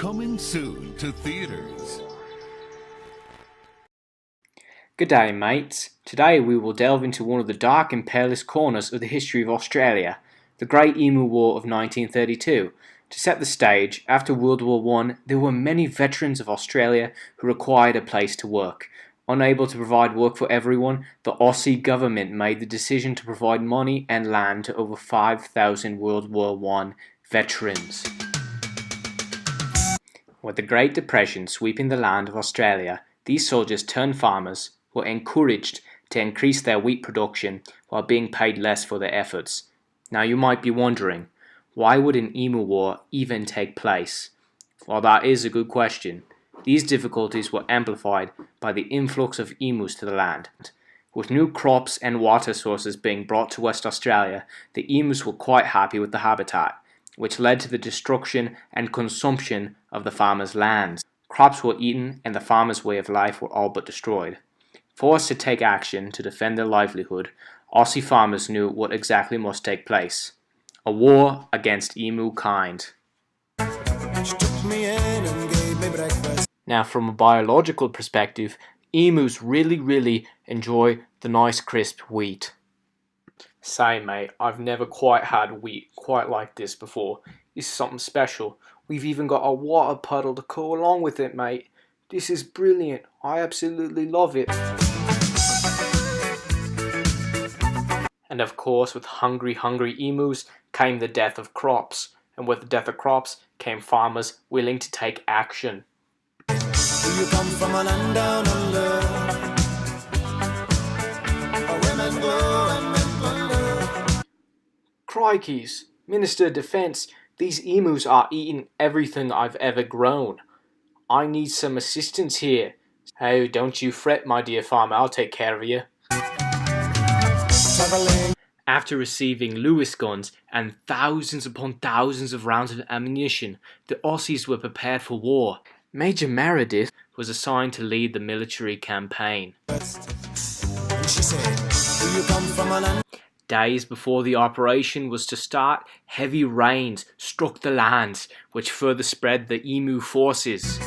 Coming soon to theaters. Good day, mates. Today we will delve into one of the dark and perilous corners of the history of Australia, the Great Emu War of 1932. To set the stage, after World War I, there were many veterans of Australia who required a place to work. Unable to provide work for everyone, the Aussie government made the decision to provide money and land to over 5,000 World War I veterans. With the Great Depression sweeping the land of Australia, these soldiers turned farmers were encouraged to increase their wheat production while being paid less for their efforts. Now you might be wondering, why would an emu war even take place? Well, that is a good question. These difficulties were amplified by the influx of emus to the land. With new crops and water sources being brought to West Australia, the emus were quite happy with the habitat, which led to the destruction and consumption of the farmers' lands. Crops were eaten and the farmers' way of life were all but destroyed. Forced to take action to defend their livelihood, Aussie farmers knew what exactly must take place. A war against emu kind. Now, from a biological perspective, emus really enjoy the nice crisp wheat. Say mate, I've never quite had wheat quite like this before. This is something special. We've even got a water puddle to go along with it, mate. This is brilliant. I absolutely love it. And of course, with hungry emus came the death of crops. And with the death of crops came farmers willing to take action. You come from a land down under, where women go and men plunder. Crikeys, Minister of Defence, these emus are eating everything I've ever grown. I need some assistance here. Oh, don't you fret, my dear farmer, I'll take care of you. After receiving Lewis guns and thousands upon thousands of rounds of ammunition, the Aussies were prepared for war. Major Meredith was assigned to lead the military campaign. Days before the operation was to start, heavy rains struck the lands, which further spread the emu forces.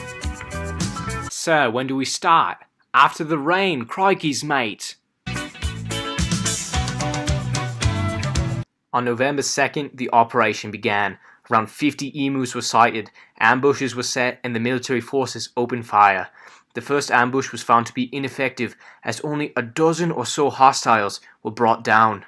Sir, when do we start? After the rain, crikeys, mate! On November 2nd, the operation began. Around 50 emus were sighted, ambushes were set, and the military forces opened fire. The first ambush was found to be ineffective, as only a dozen or so hostiles were brought down.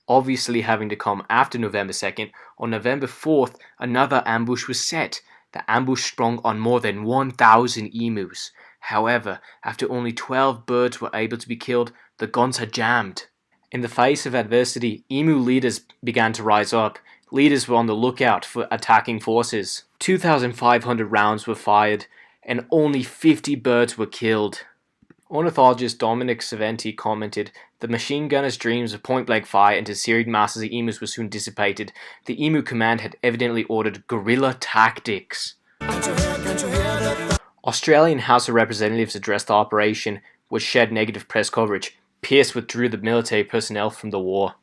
Obviously having to come after November 2nd, on November 4th, another ambush was set. The ambush sprung on more than 1,000 emus. However, after only 12 birds were able to be killed, the guns had jammed. In the face of adversity, emu leaders began to rise up. Leaders were on the lookout for attacking forces. 2,500 rounds were fired, and only 50 birds were killed. Ornithologist Dominic Saventi commented, "The machine gunner's dreams of point-blank fire into serried masses of emus were soon dissipated. The emu command had evidently ordered guerrilla tactics." Australian House of Representatives addressed the operation, which shed negative press coverage. Pearce withdrew the military personnel from the war.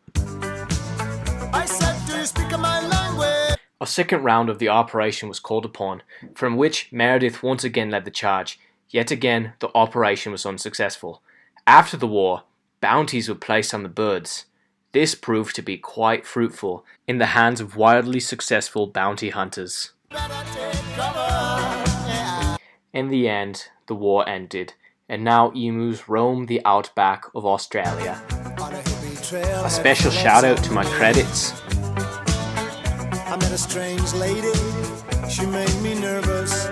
A second round of the operation was called upon, from which Meredith once again led the charge. Yet again, the operation was unsuccessful. After the war, bounties were placed on the birds. This proved to be quite fruitful in the hands of wildly successful bounty hunters. In the end, the war ended, and now emus roam the outback of Australia. A special shout out to my credits. I met a strange lady, she made me nervous.